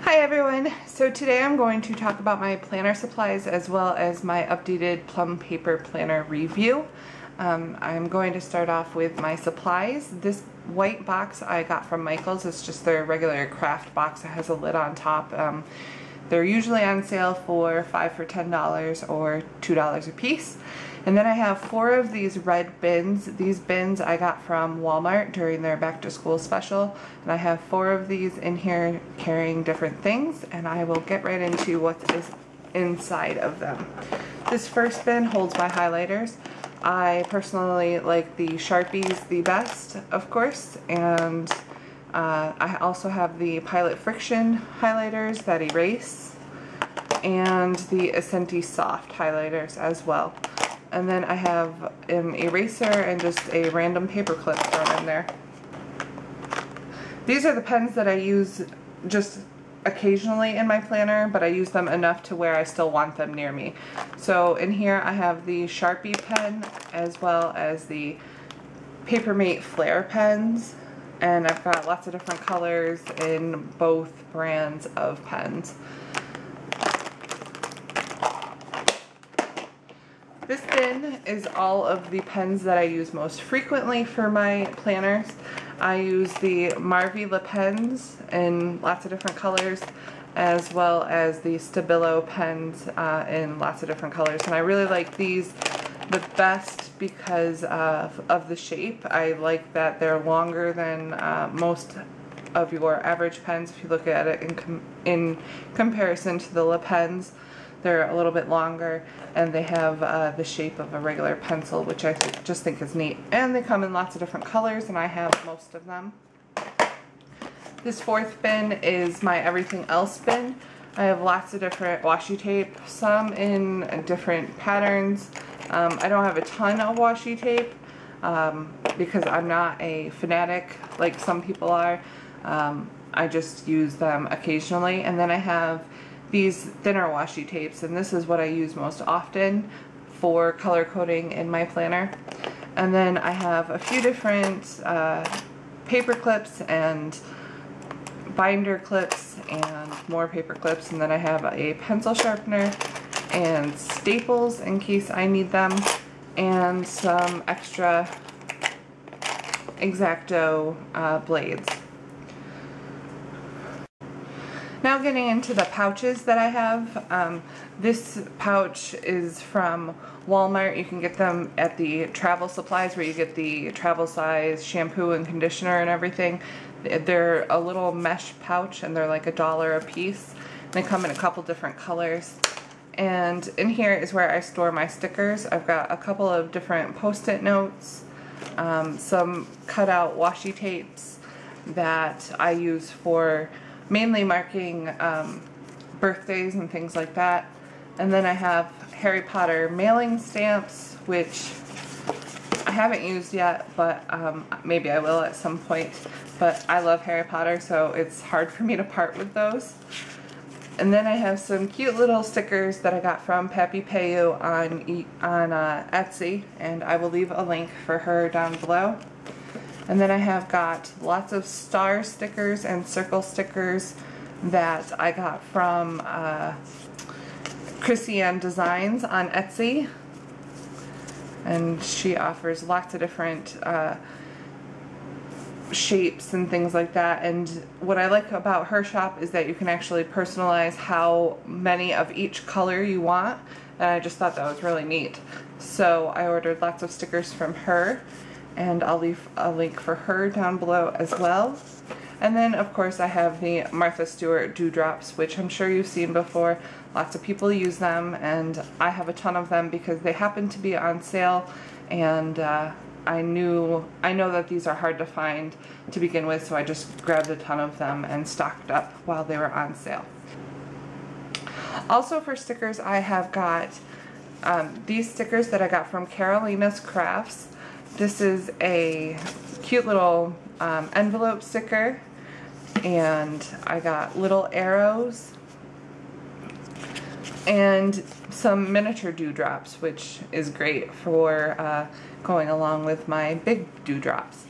Hi everyone! So today I'm going to talk about my planner supplies as well as my updated Plum paper planner review. I'm going to start off with my supplies. This white box I got from Michael's. It's just their regular craft box. It has a lid on top. They're usually on sale for $5 for $10 or $2 a piece. And then I have 4 of these red bins. These bins I got from Walmart during their back to school special. And I have 4 of these in here carrying different things, and I will get right into what is inside of them. This first bin holds my highlighters. I personally like the Sharpies the best, of course, and I also have the Pilot Friction highlighters that erase, and the Essenti Soft highlighters as well. And then I have an eraser and just a random paper clip thrown in there. These are the pens that I use just occasionally in my planner, but I use them enough to where I still want them near me. So in here I have the Sharpie pen as well as the Papermate Flare pens, and I've got lots of different colors in both brands of pens. This bin is all of the pens that I use most frequently for my planners. I use the Marvila pens in lots of different colors, as well as the Stabilo pens in lots of different colors. And I really like these the best because of the shape. I like that they're longer than most of your average pens. If you look at it in comparison to the Le Pens, they're a little bit longer, and they have the shape of a regular pencil, which I just think is neat. And they come in lots of different colors, and I have most of them. This fourth bin is my everything else bin. I have lots of different washi tape, some in different patterns. I don't have a ton of washi tape because I'm not a fanatic like some people are. I just use them occasionally. And then I have these thinner washi tapes, and this is what I use most often for color coding in my planner. And then I have a few different paper clips and binder clips and more paper clips, and then I have a pencil sharpener and staples in case I need them, and some extra X-Acto blades. Now getting into the pouches that I have. This pouch is from Walmart. You can get them at the travel supplies where you get the travel size shampoo and conditioner and everything. They're a little mesh pouch, and they're like $1 a piece. They come in a couple different colors. And in here is where I store my stickers. I've got a couple of different post-it notes, some cutout washi tapes that I use for mainly marking birthdays and things like that. And then I have Harry Potter mailing stamps, which I haven't used yet, but maybe I will at some point. But I love Harry Potter, so it's hard for me to part with those. And then I have some cute little stickers that I got from Pappy Payu on Etsy, and I will leave a link for her down below. And then I have got lots of star stickers and circle stickers that I got from Chrissy Ann Designs on Etsy. And she offers lots of different shapes and things like that. And what I like about her shop is that you can actually personalize how many of each color you want. And I just thought that was really neat. So I ordered lots of stickers from her, and I'll leave a link for her down below as well. And then of course I have the Martha Stewart dewdrops, which I'm sure you've seen before. Lots of people use them, and I have a ton of them because they happen to be on sale, and I know that these are hard to find to begin with, so I just grabbed a ton of them and stocked up while they were on sale. Also for stickers, I have got these stickers that I got from Carolina's Crafts. This is a cute little envelope sticker, and I got little arrows and some miniature dewdrops, which is great for going along with my big dewdrops.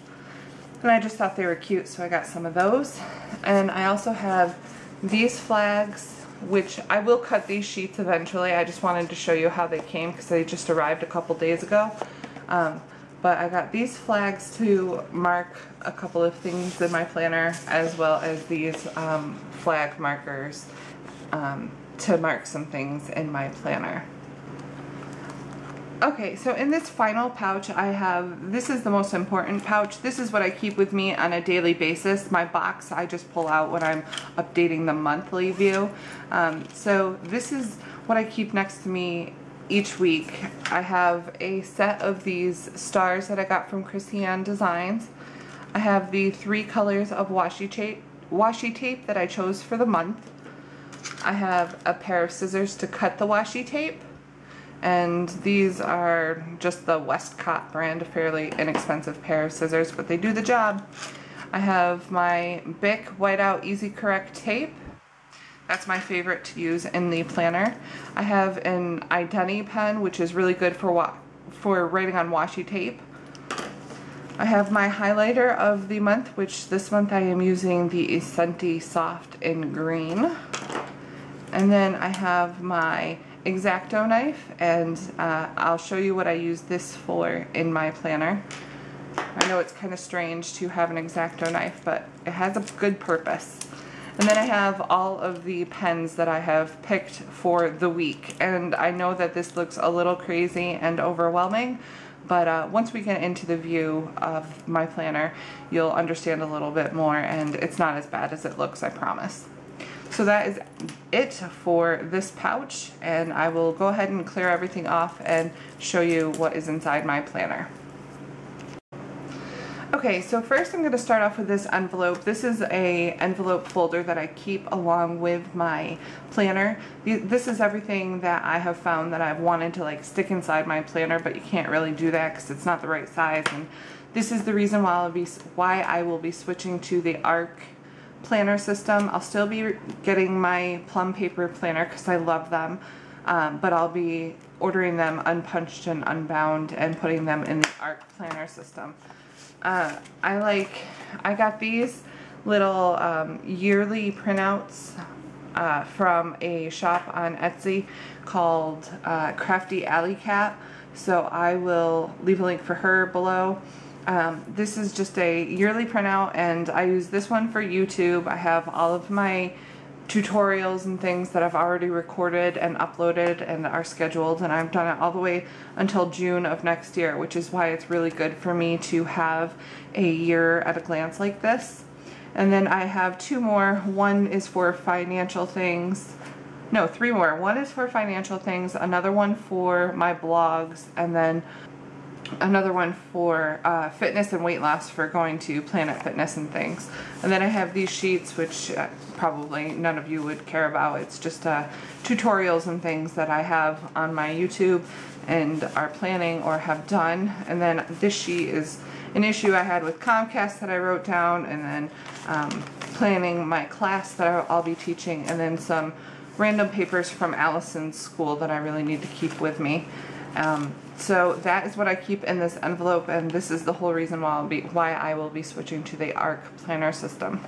And I just thought they were cute, so I got some of those. And I also have these flags, which I will cut these sheets eventually. I just wanted to show you how they came because they just arrived a couple days ago. But I got these flags to mark a couple of things in my planner, as well as these flag markers to mark some things in my planner. Okay, so in this final pouch I have, this is the most important pouch. This is what I keep with me on a daily basis. My box I just pull out when I'm updating the monthly view. So this is what I keep next to me each week. I have a set of these stars that I got from Christiane Designs. I have the 3 colors of washi tape that I chose for the month. I have a pair of scissors to cut the washi tape. And these are just the Westcott brand, a fairly inexpensive pair of scissors, but they do the job. I have my Bic Whiteout Easy Correct tape. That's my favorite to use in the planner. I have an Identi pen, which is really good for writing on washi tape. I have my highlighter of the month, which this month I am using the Essenti Soft in green. And then I have my X-Acto knife, and I'll show you what I use this for in my planner. I know it's kind of strange to have an X-Acto knife, but it has a good purpose. And then I have all of the pens that I have picked for the week, and I know that this looks a little crazy and overwhelming, but once we get into the view of my planner, you'll understand a little bit more, and it's not as bad as it looks, I promise. So that is it for this pouch, and I will go ahead and clear everything off and show you what is inside my planner. Okay, so first I'm going to start off with this envelope. This is a envelope folder that I keep along with my planner. This is everything that I have found that I've wanted to like stick inside my planner, but you can't really do that because it's not the right size. And this is the reason why I will be switching to the ARC planner system. I'll still be getting my Plum paper planner because I love them, but I'll be ordering them unpunched and unbound and putting them in the ARC planner system. I got these little yearly printouts from a shop on Etsy called Crafty Alley Cat, so I will leave a link for her below. This is just a yearly printout, and I use this one for YouTube. I have all of my tutorials and things that I've already recorded and uploaded and are scheduled, and I've done it all the way until June of next year, which is why it's really good for me to have a year at a glance like this. And then I have 2 more. One is for financial things. No, 3 more. One is for financial things, another one for my blogs, and then another one for fitness and weight loss for going to Planet Fitness and things. And then I have these sheets, which probably none of you would care about. It's just tutorials and things that I have on my YouTube and are planning or have done. And then this sheet is an issue I had with Comcast that I wrote down, and then planning my class that I'll be teaching, and then some random papers from Allison's school that I really need to keep with me. So that is what I keep in this envelope, and this is the whole reason why I will be switching to the ARC planner system.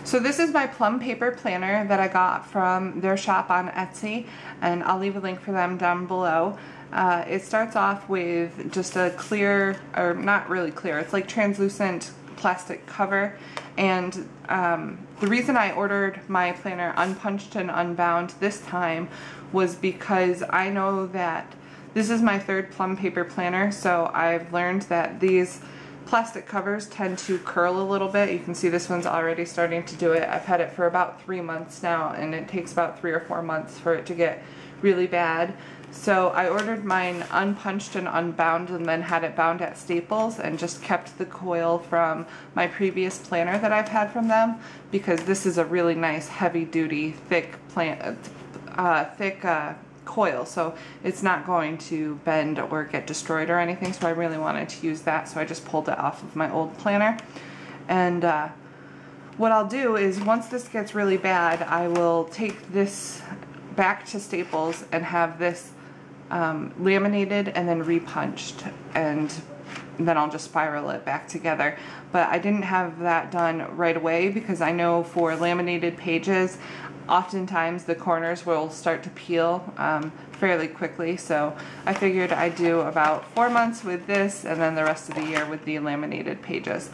So this is my Plum paper planner that I got from their shop on Etsy, and I'll leave a link for them down below. It starts off with just a clear, or not really clear, it's like translucent plastic cover, and the reason I ordered my planner unpunched and unbound this time was because I know that this is my 3rd Plum paper planner, so I've learned that these plastic covers tend to curl a little bit. You can see this one's already starting to do it. I've had it for about 3 months now, and it takes about 3 or 4 months for it to get really bad. So I ordered mine unpunched and unbound, and then had it bound at Staples, and just kept the coil from my previous planner that I've had from them, because this is a really nice heavy duty thick coil, so it's not going to bend or get destroyed or anything, so I really wanted to use that, so I just pulled it off of my old planner. And what I'll do is, once this gets really bad, I will take this back to Staples and have this laminated and then repunched, and then I'll just spiral it back together. But I didn't have that done right away because I know for laminated pages, oftentimes the corners will start to peel fairly quickly. So I figured I'd do about 4 months with this and then the rest of the year with the laminated pages.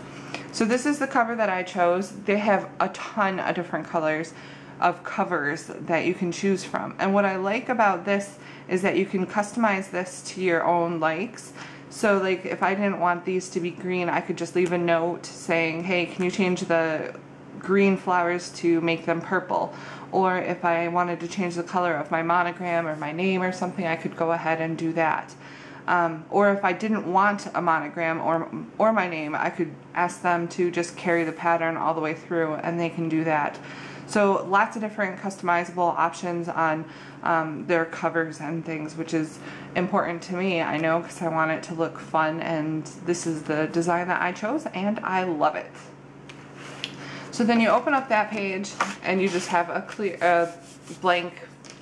So this is the cover that I chose. They have a ton of different colors of covers that you can choose from. And what I like about this is that you can customize this to your own likes. So like if I didn't want these to be green, I could just leave a note saying, hey, can you change the green flowers to make them purple? Or if I wanted to change the color of my monogram or my name or something, I could go ahead and do that. Or if I didn't want a monogram or my name, I could ask them to just carry the pattern all the way through, and they can do that. So lots of different customizable options on their covers and things, which is important to me, I know, because I want it to look fun, and this is the design that I chose and I love it. So then you open up that page and you just have a blank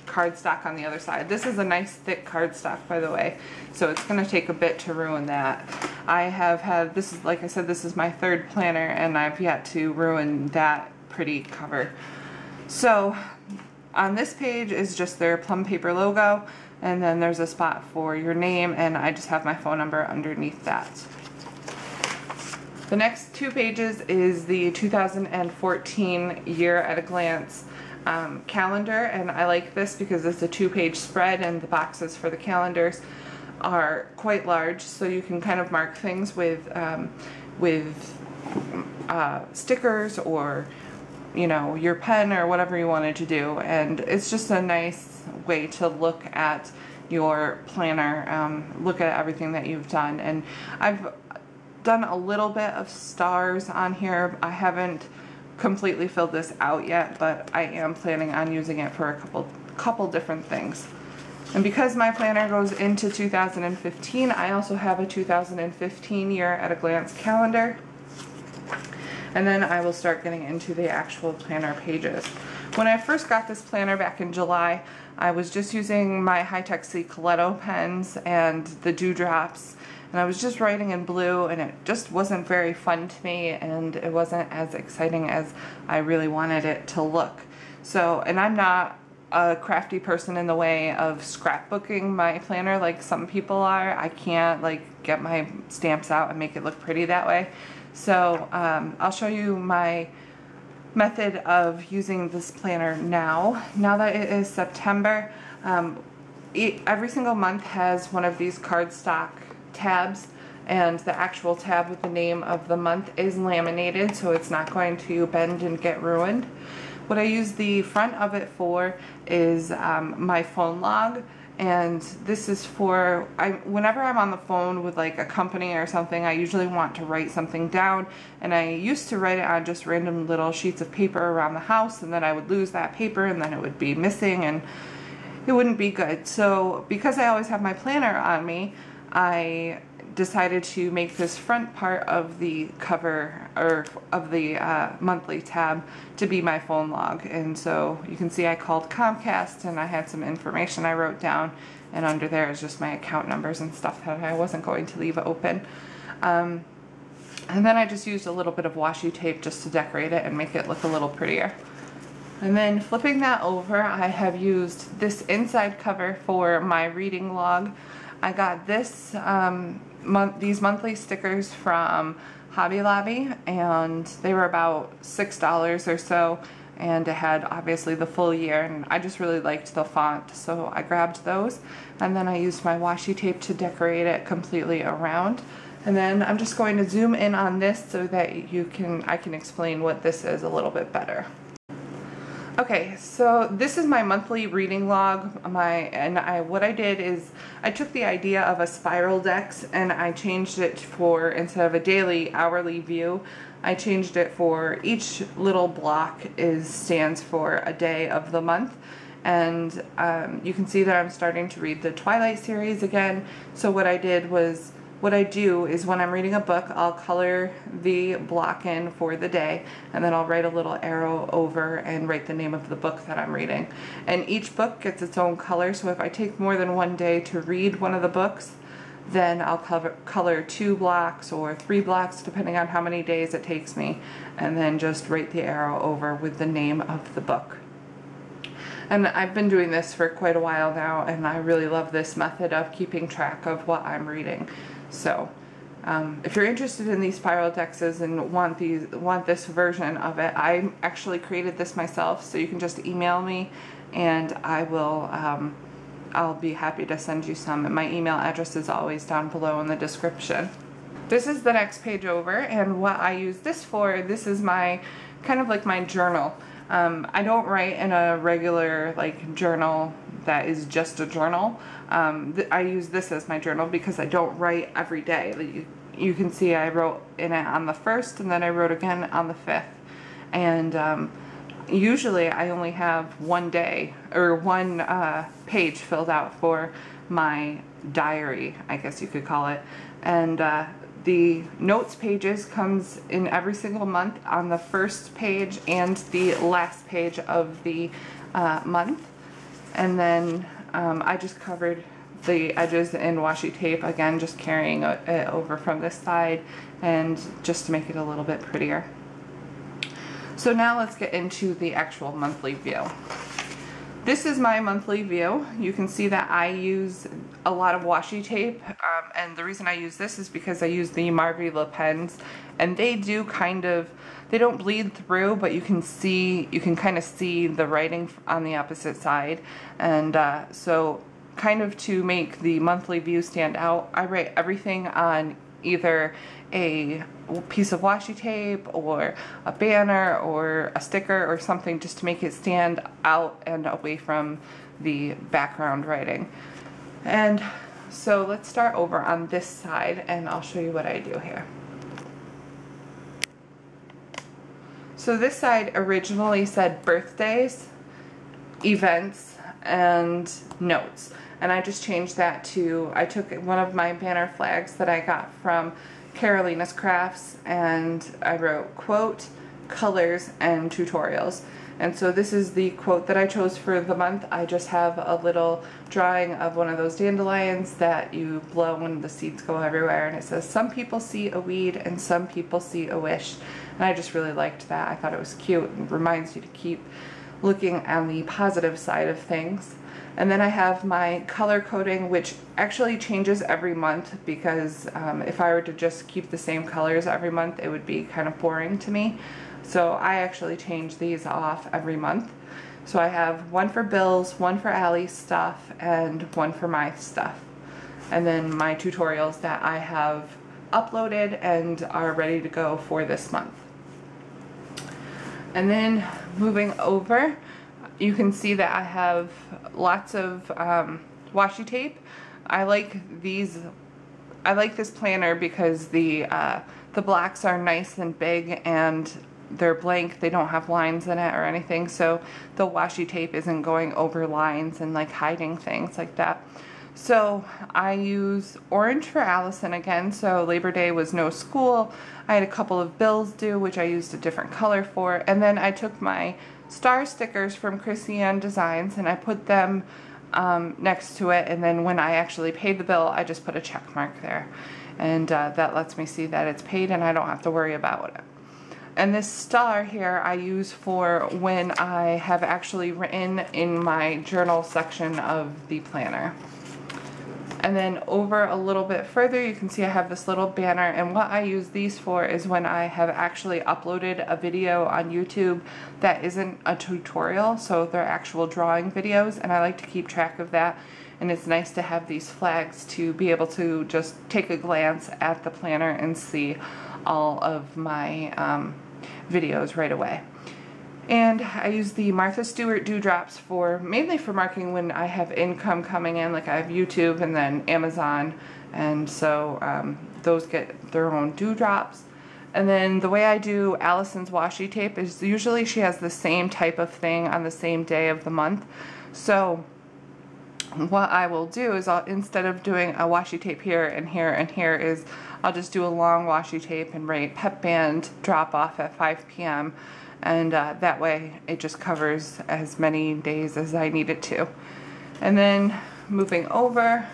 cardstock on the other side. This is a nice thick cardstock, by the way, so it's going to take a bit to ruin that. I have had, this is, like I said, this is my third planner and I've yet to ruin that pretty cover. So on this page is just their Plum paper logo, and then there's a spot for your name, and I just have my phone number underneath that. The next 2 pages is the 2014 Year at a Glance calendar, and I like this because it's a 2-page spread and the boxes for the calendars are quite large, so you can kind of mark things with stickers or, you know, your pen or whatever you wanted to do, and it's just a nice way to look at your planner, look at everything that you've done. And I've done a little bit of stars on here. I haven't completely filled this out yet, but I am planning on using it for a couple different things. And because my planner goes into 2015, I also have a 2015 Year at a Glance calendar. And then I will start getting into the actual planner pages. When I first got this planner back in July, I was just using my High-Tech Coletto pens and the dewdrops, and I was just writing in blue, and it just wasn't very fun to me, and it wasn't as exciting as I really wanted it to look. So, and I'm not a crafty person in the way of scrapbooking my planner like some people are. I can't like get my stamps out and make it look pretty that way. So I'll show you my method of using this planner now that it is September. Every single month has one of these cardstock tabs, and the actual tab with the name of the month is laminated, so it's not going to bend and get ruined. What I use the front of it for is my phone log, and this is for, whenever I'm on the phone with like a company or something, I usually want to write something down, and I used to write it on just random little sheets of paper around the house, and then I would lose that paper and then it would be missing and it wouldn't be good. So because I always have my planner on me, I decided to make this front part of the cover, or of the monthly tab, to be my phone log. And so you can see I called Comcast and I had some information I wrote down, and under there is just my account numbers and stuff that I wasn't going to leave open. And then I just used a little bit of washi tape just to decorate it and make it look a little prettier. And then flipping that over, I have used this inside cover for my reading log. I got this these monthly stickers from Hobby Lobby, and they were about $6 or so, and it had obviously the full year, and I just really liked the font, so I grabbed those, and then I used my washi tape to decorate it completely around. And then I'm just going to zoom in on this so that I can explain what this is a little bit better. Okay, so this is my monthly reading log. What I did is I took the idea of a spiral dex and I changed it for, instead of a daily, hourly view, I changed it for each little block stands for a day of the month. And you can see that I'm starting to read the Twilight series again. So what I do is when I'm reading a book, I'll color the block in for the day, and then I'll write a little arrow over and write the name of the book that I'm reading. And each book gets its own color, so if I take more than one day to read one of the books, then I'll color 2 blocks or 3 blocks depending on how many days it takes me, and then just write the arrow over with the name of the book. And I've been doing this for quite a while now, and I really love this method of keeping track of what I'm reading. So if you're interested in these spiral dexes and want this version of it, I actually created this myself, so you can just email me and I will I'll be happy to send you some. And my email address is always down below in the description. This is the next page over, and what I use this for, this is my kind of like my journal. I don't write in a regular like journal that is just a journal. I use this as my journal because I don't write every day. You can see I wrote in it on the 1st, and then I wrote again on the 5th. And usually I only have one day or one page filled out for my diary, I guess you could call it. And the notes pages comes in every single month on the 1st page and the last page of the month. And then I just covered the edges in washi tape, again just carrying it over from this side and just to make it a little bit prettier. So now let's get into the actual monthly view. This is my monthly view. You can see that I use a lot of washi tape, and the reason I use this is because I use the Marvila pens, and they do kind of, they don't bleed through, but you can kind of see the writing on the opposite side. And so kind of to make the monthly view stand out, I write everything on either a piece of washi tape or a banner or a sticker or something, just to make it stand out and away from the background writing. And so let's start over on this side and I'll show you what I do here. So this side originally said birthdays, events, and notes. And I just changed that to, I took one of my banner flags that I got from Carolina's Crafts, and I wrote quote, colors, and tutorials. And so this is the quote that I chose for the month. I just have a little drawing of one of those dandelions that you blow when the seeds go everywhere, and it says, some people see a weed and some people see a wish. And I just really liked that. I thought it was cute and reminds you to keep looking on the positive side of things. And then I have my color coding, which actually changes every month, because if I were to just keep the same colors every month, it would be kind of boring to me. So I actually change these off every month. So I have one for Bill's, one for Allie's stuff, and one for my stuff. And then my tutorials that I have uploaded and are ready to go for this month. And then moving over, you can see that I have lots of washi tape. I like these. I like this planner because the blocks are nice and big and they're blank. They don't have lines in it or anything, so the washi tape isn't going over lines and like hiding things like that. So I use orange for Allison again. So Labor Day was no school. I had a couple of bills due, which I used a different color for, and then I took my star stickers from Christiane Designs and I put them next to it, and then when I actually paid the bill, I just put a check mark there, and that lets me see that it's paid and I don't have to worry about it. And this star here I use for when I have actually written in my journal section of the planner. And then over a little bit further, you can see I have this little banner, and what I use these for is when I have actually uploaded a video on YouTube that isn't a tutorial, so they're actual drawing videos, and I like to keep track of that. And it's nice to have these flags to be able to just take a glance at the planner and see all of my videos right away. And I use the Martha Stewart dewdrops for mainly for marking when I have income coming in, like I have YouTube and then Amazon, and so those get their own dewdrops. And then the way I do Allison's washi tape is usually she has the same type of thing on the same day of the month. So what I will do is instead of doing a washi tape here and here and here, is I'll just do a long washi tape and write pep band drop off at 5 p.m. and that way it just covers as many days as I need it to. And then moving over,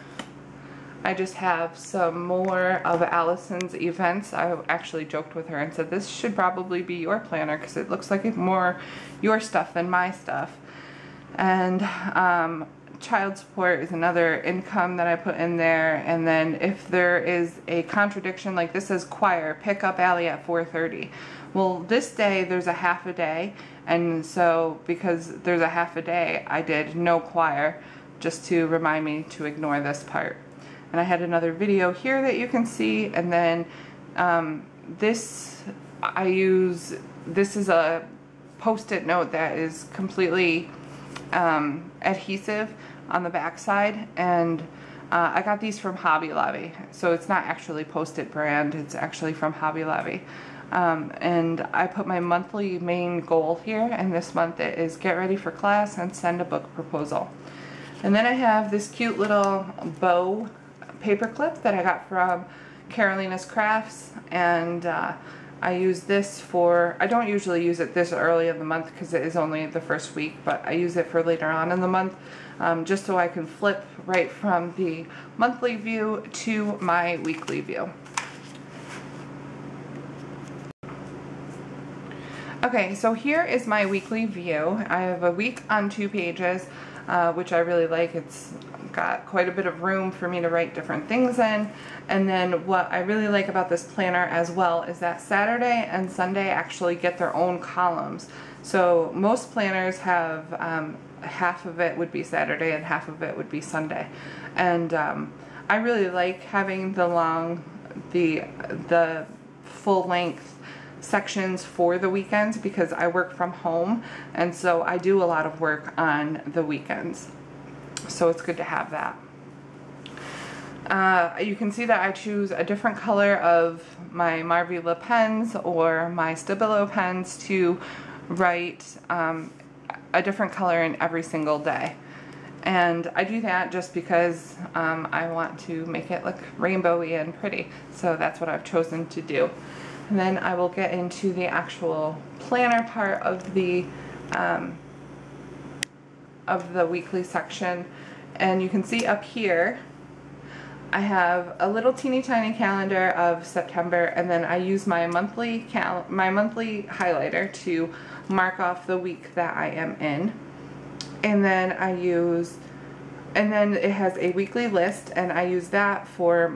I just have some more of Allison's events. I actually joked with her and said this should probably be your planner because it looks like it's more your stuff than my stuff. And child support is another income that I put in there. And then if there is a contradiction, like this says choir, pick up Allie at 4:30. Well, this day there's a half a day, and so because there's a half a day, I did no choir just to remind me to ignore this part. And I had another video here that you can see, and then this is a post-it note that is completely adhesive on the back side, and I got these from Hobby Lobby, so it's not actually Post-it brand, it's actually from Hobby Lobby. And I put my monthly main goal here, and this month it is get ready for class and send a book proposal. And then I have this cute little bow paper clip that I got from Carolina's Crafts, and I use this for, I don't usually use it this early in the month because it is only the first week, but I use it for later on in the month, just so I can flip right from the monthly view to my weekly view. Okay, so here is my weekly view. I have a week on 2 pages, which I really like. It's got quite a bit of room for me to write different things in. And then what I really like about this planner as well is that Saturday and Sunday actually get their own columns. So most planners have half of it would be Saturday and half of it would be Sunday. And I really like having the full length sections for the weekends because I work from home, and so I do a lot of work on the weekends. So it's good to have that. You can see that I choose a different color of my Marvila pens or my Stabilo pens to write a different color in every single day. And I do that just because I want to make it look rainbowy and pretty. So that's what I've chosen to do. And then I will get into the actual planner part of the weekly section. And you can see up here I have a little teeny tiny calendar of September, and then I use my monthly highlighter to mark off the week that I am in. And then it has a weekly list, and I use that for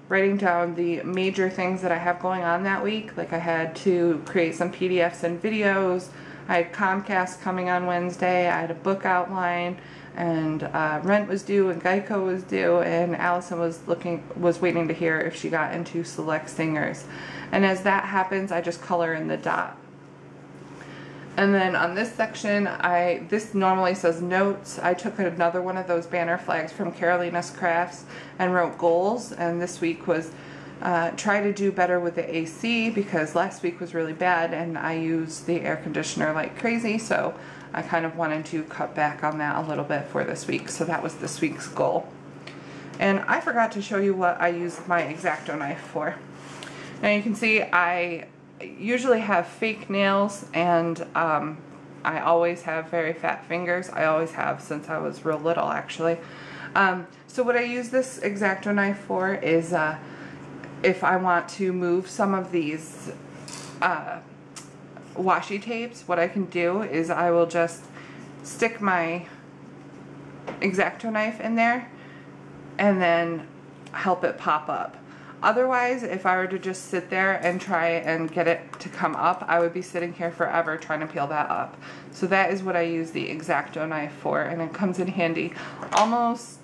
writing down the major things that I have going on that week. Like I had to create some PDFs and videos, I had Comcast coming on Wednesday, I had a book outline, and rent was due and Geico was due, and Allison was waiting to hear if she got into select singers. And as that happens, I just color in the dot. And then on this section, this normally says notes. I took another one of those banner flags from Carolina's Crafts and wrote goals, and this week was try to do better with the AC because last week was really bad and I used the air conditioner like crazy, so I kind of wanted to cut back on that a little bit for this week, so that was this week's goal. And I forgot to show you what I use my X-Acto knife for. Now you can see I usually have fake nails, and I always have very fat fingers. I always have since I was real little, actually. So what I use this X-Acto knife for is if I want to move some of these washi tapes, what I can do is I will just stick my X-Acto knife in there and then help it pop up. Otherwise, if I were to just sit there and try and get it to come up, I would be sitting here forever trying to peel that up. So that is what I use the X-Acto knife for, and it comes in handy almost,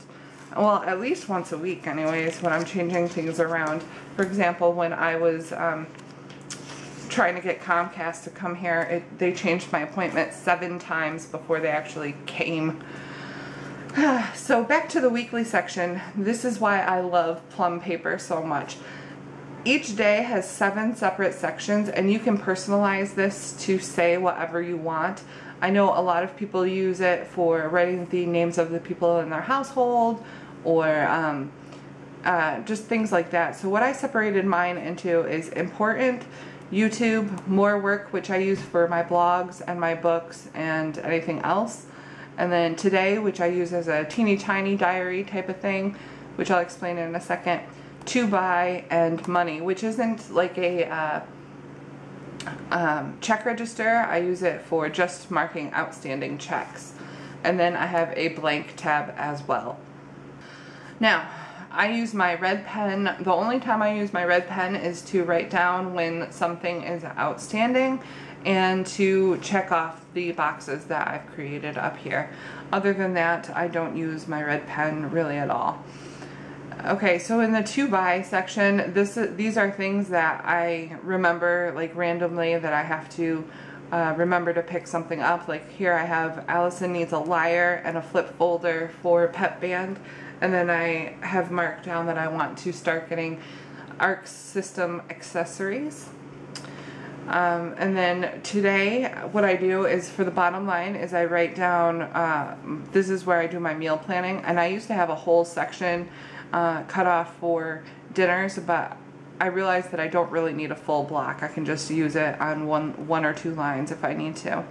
well, at least once a week anyways, when I'm changing things around. For example, when I was trying to get Comcast to come here, they changed my appointment 7 times before they actually came. So back to the weekly section. This is why I love Plum paper so much. Each day has 7 separate sections, and you can personalize this to say whatever you want. I know a lot of people use it for writing the names of the people in their household, or just things like that. So what I separated mine into is important, YouTube, more work, which I use for my blogs and my books and anything else. And then today, which I use as a teeny tiny diary type of thing. which I'll explain in a second, to buy, and money, which isn't like a check register. I use it for just marking outstanding checks. And then I have a blank tab as well. Now, I use my red pen. The only time I use my red pen is to write down when something is outstanding and to check off the boxes that I've created up here. Other than that, I don't use my red pen really at all. Okay, so in the to buy section, these are things that I remember like randomly that I have to remember to pick something up. Like here I have Allison needs a lyre and a flip folder for Pep Band, and then I have marked down that I want to start getting ARC system accessories. And then today what I do is for the bottom line is I write down, this is where I do my meal planning, and I used to have a whole section cut off for dinners, but I realized that I don't really need a full block. I can just use it on one or two lines if I need to.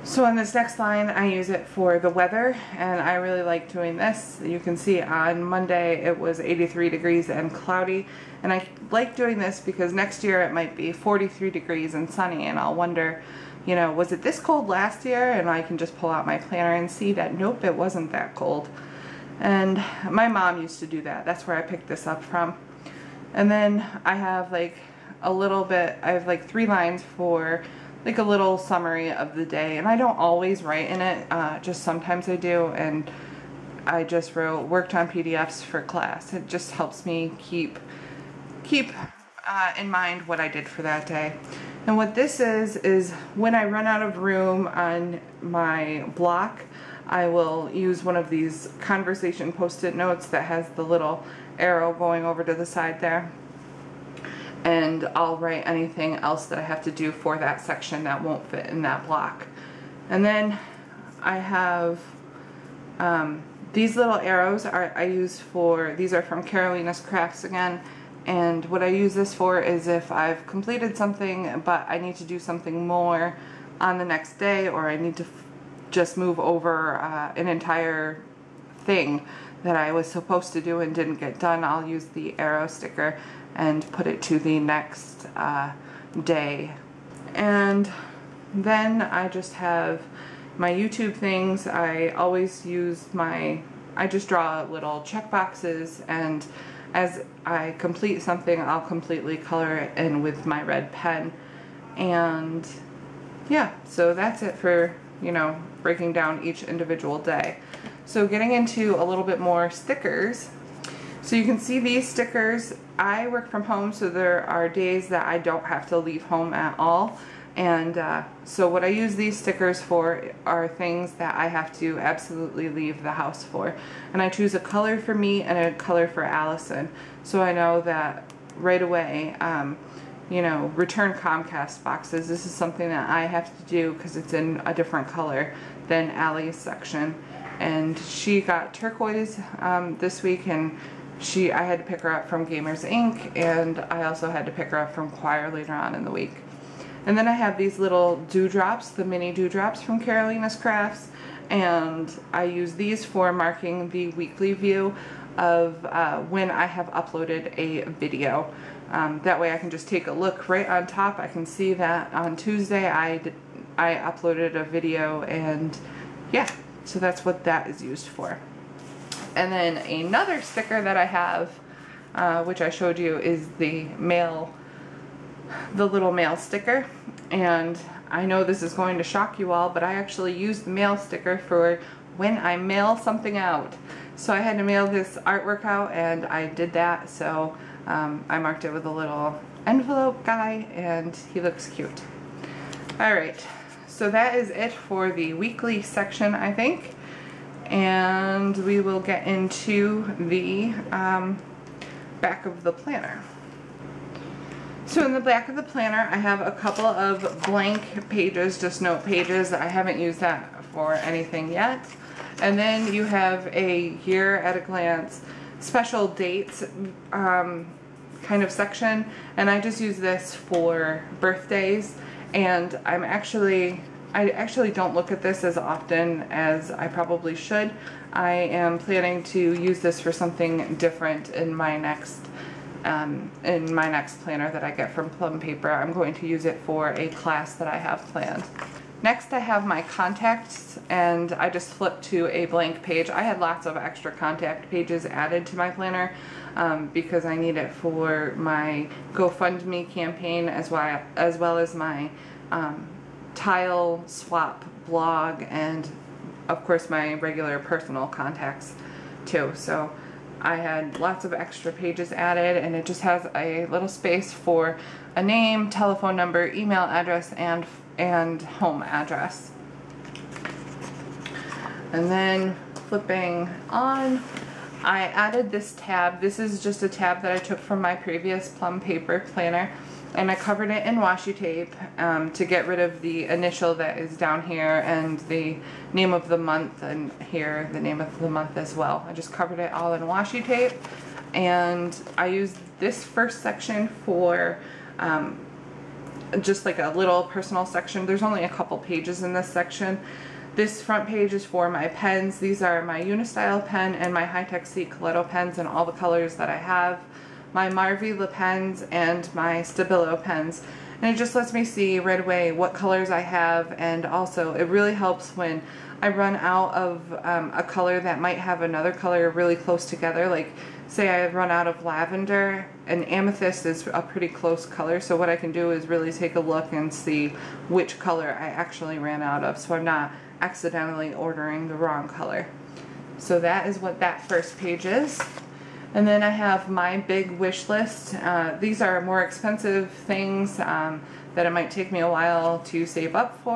So on this next line I use it for the weather, and I really like doing this. You can see on Monday it was 83 degrees and cloudy, and I like doing this because next year it might be 43 degrees and sunny, and I'll wonder, you know, was it this cold last year? And I can just pull out my planner and see that nope, it wasn't that cold. And my mom used to do that. That's where I picked this up from. And then I have like a little bit, I have like 3 lines for like a little summary of the day, and I don't always write in it, just sometimes I do, and I just worked on PDFs for class. It just helps me keep in mind what I did for that day. And what this is when I run out of room on my block, I will use one of these conversation post-it notes that has the little arrow going over to the side there, and I'll write anything else that I have to do for that section that won't fit in that block. And then I have these little arrows these are from Carolina's Crafts again, and what I use this for is if I've completed something but I need to do something more on the next day, or I need to just move over an entire thing that I was supposed to do and didn't get done, I'll use the arrow sticker and put it to the next day. And then I just have my YouTube things. I always use I just draw little check boxes, and as I complete something I'll completely color it in with my red pen. And yeah, so that's it for, you know, breaking down each individual day. So getting into a little bit more stickers. So you can see these stickers. I work from home, so there are days that I don't have to leave home at all. And so what I use these stickers for are things that I have to absolutely leave the house for. And I choose a color for me and a color for Allison. So I know that right away, you know, return Comcast boxes. This is something that I have to do because it's in a different color than Allie's section. And she got turquoise this week, and I had to pick her up from Gamers Inc., and I also had to pick her up from Choir later on in the week. And then I have these little dewdrops, the mini dewdrops from Carolina's Crafts, and I use these for marking the weekly view of when I have uploaded a video. That way I can just take a look right on top. I can see that on Tuesday I uploaded a video, and yeah, so that's what that is used for. And then another sticker that I have, which I showed you, is the little mail sticker. And I know this is going to shock you all, but I actually use the mail sticker for when I mail something out. So I had to mail this artwork out, and I did that, so I marked it with a little envelope guy, and he looks cute. Alright, so that is it for the weekly section, I think. And we will get into the back of the planner. So in the back of the planner I have a couple of blank pages, just note pages. I haven't used that for anything yet. And then you have a year at a glance special dates kind of section, and I just use this for birthdays. And I'm actually I actually don't look at this as often as I probably should. I am planning to use this for something different in my next planner that I get from Plum paper. I'm going to use it for a class that I have planned. Next I have my contacts, and I just flipped to a blank page. I had lots of extra contact pages added to my planner because I need it for my GoFundMe campaign as well as my tile swap blog, and of course my regular personal contacts too. So I had lots of extra pages added, and it just has a little space for a name, telephone number, email address, and home address. And then flipping on, I added this tab. This is just a tab that I took from my previous Plum paper planner, and I covered it in washi tape to get rid of the initial that is down here and the name of the month, and here the name of the month as well. I just covered it all in washi tape, and I used this first section for just like a little personal section. There's only a couple pages in this section. This front page is for my pens. These are my Unistyle pen and my High-Tech Seat Coletto pens in all the colors that I have, my Marvy Le pens, and my Stabilo pens. And it just lets me see right away what colors I have, and also it really helps when I run out of a color that might have another color really close together. Like say I run out of lavender, and amethyst is a pretty close color, so what I can do is really take a look and see which color I actually ran out of, so I'm not accidentally ordering the wrong color. So that is what that first page is. And then I have my big wish list. These are more expensive things that it might take me a while to save up for.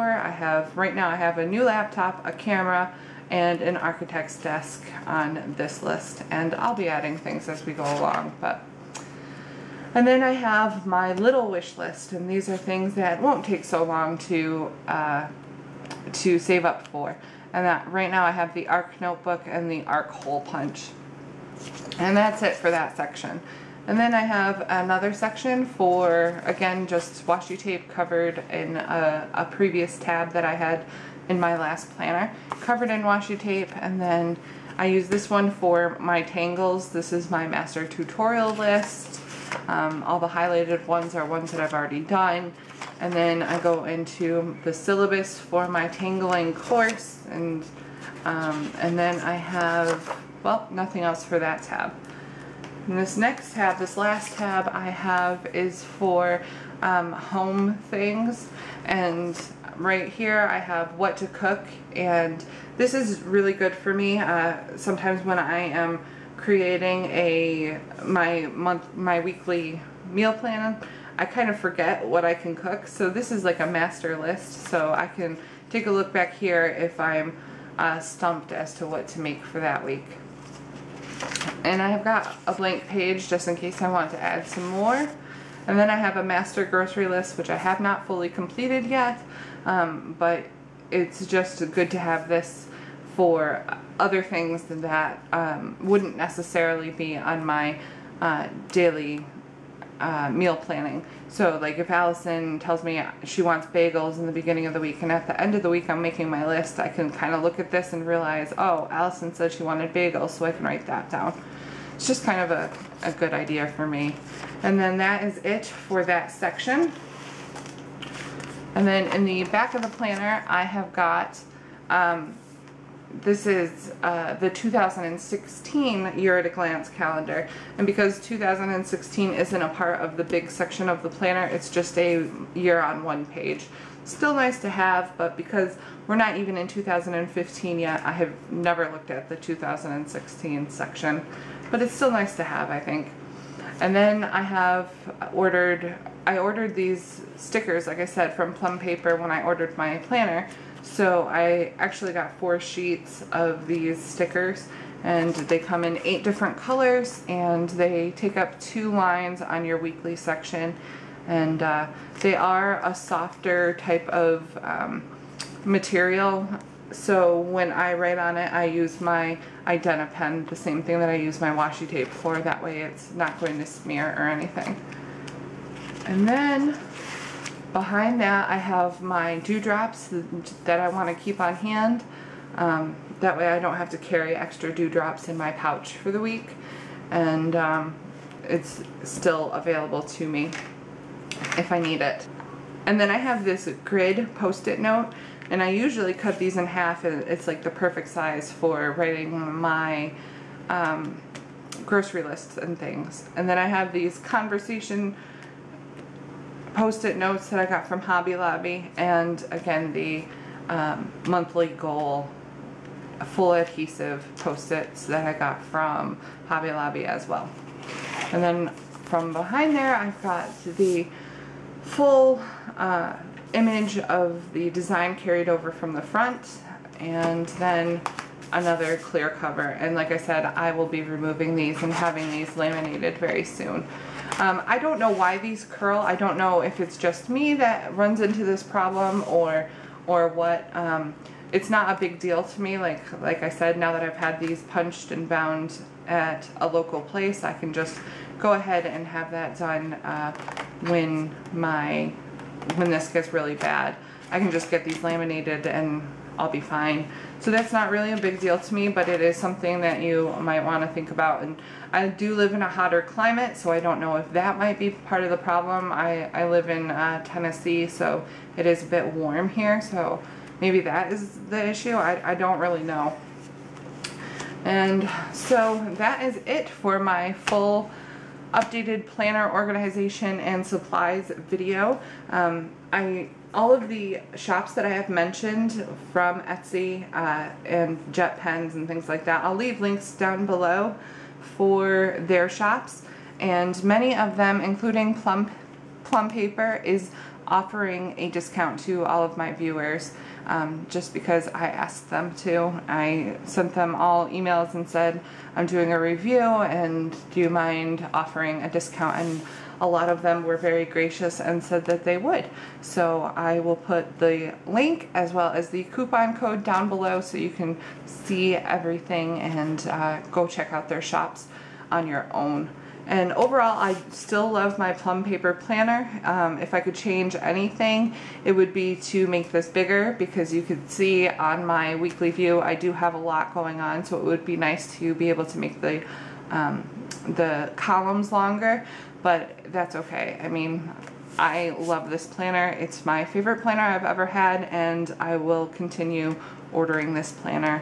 Right now I have a new laptop, a camera, and an architect's desk on this list, and I'll be adding things as we go along. And then I have my little wish list, and these are things that won't take so long to save up for. And that right now I have the ARC notebook and the ARC hole punch. And that's it for that section. And then I have another section for, again, just washi tape covered in a previous tab that I had in my last planner, covered in washi tape. And then I use this one for my tangles. This is my master tutorial list. All the highlighted ones are ones that I've already done. And then I go into the syllabus for my tangling course, and then I have, well, nothing else for that tab. And this next tab, this last tab I have, is for home things, and right here I have what to cook, and this is really good for me. Sometimes when I am creating my weekly meal plan, I kind of forget what I can cook, so this is like a master list, so I can take a look back here if I'm stumped as to what to make for that week. And I have got a blank page just in case I want to add some more. And then I have a master grocery list, which I have not fully completed yet, but it's just good to have this for other things that wouldn't necessarily be on my daily meal planning. So like if Allison tells me she wants bagels in the beginning of the week, and at the end of the week I'm making my list, I can kind of look at this and realize, oh, Allison said she wanted bagels, so I can write that down. It's just kind of a good idea for me. And then that is it for that section. And then in the back of the planner I have got this is the 2016 Year at a Glance calendar, and because 2016 isn't a part of the big section of the planner, it's just a year on one page. Still nice to have, but because we're not even in 2015 yet, I have never looked at the 2016 section, but it's still nice to have, I think. And then I ordered these stickers, like I said, from Plum paper when I ordered my planner. So I actually got 4 sheets of these stickers, and they come in 8 different colors, and they take up 2 lines on your weekly section, and they are a softer type of material. So when I write on it, I use my Identa pen, the same thing that I use my washi tape for. That way it's not going to smear or anything. And then Behind that I have my dewdrops that I want to keep on hand. That way I don't have to carry extra dewdrops in my pouch for the week, and it's still available to me if I need it. And then I have this grid post-it note, and I usually cut these in half. It's like the perfect size for writing my grocery lists and things. And then I have these conversation post-it notes that I got from Hobby Lobby, and again the monthly goal full adhesive post-its that I got from Hobby Lobby as well. And then from behind there I've got the full image of the design carried over from the front, and then another clear cover. And like I said, I will be removing these and having these laminated very soon. I don't know why these curl. I don't know if it's just me that runs into this problem or what. It's not a big deal to me. Like I said, now that I've had these punched and bound at a local place, I can just go ahead and have that done when this gets really bad. I can just get these laminated and I'll be fine. So that's not really a big deal to me, but it is something that you might want to think about. And I do live in a hotter climate, so I don't know if that might be part of the problem. I live in Tennessee, so it is a bit warm here, so maybe that is the issue. I don't really know. And so that is it for my full updated planner organization and supplies video. All of the shops that I have mentioned from Etsy and Jet Pens and things like that, I'll leave links down below for their shops, and many of them, including Plum Paper, is offering a discount to all of my viewers just because I asked them to. I sent them all emails and said, I'm doing a review and do you mind offering a discount? And a lot of them were very gracious and said that they would. So I will put the link as well as the coupon code down below so you can see everything and go check out their shops on your own. And overall, I still love my Plum Paper planner. If I could change anything, it would be to make this bigger, because you could see on my weekly view I do have a lot going on, so it would be nice to be able to make the columns longer, but that's okay. I mean, I love this planner. It's my favorite planner I've ever had, and I will continue ordering this planner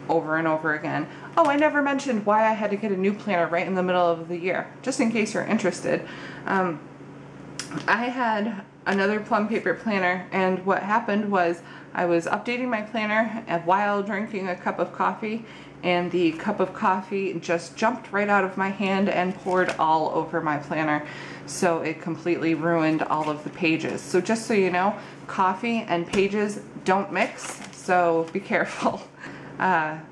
over and over again. Oh, I never mentioned why I had to get a new planner right in the middle of the year, just in case you're interested. I had another Plum Paper planner, and what happened was I was updating my planner while drinking a cup of coffee, and the cup of coffee just jumped right out of my hand and poured all over my planner. So it completely ruined all of the pages. So just so you know, coffee and pages don't mix, so be careful.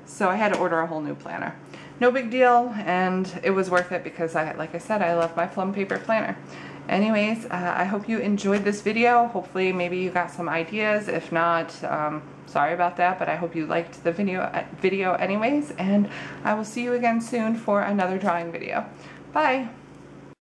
So I had to order a whole new planner. No big deal, and it was worth it because, like I said, I love my Plum Paper planner. Anyways, I hope you enjoyed this video. Hopefully maybe you got some ideas. If not, sorry about that, but I hope you liked the video anyways, and I will see you again soon for another drawing video. Bye!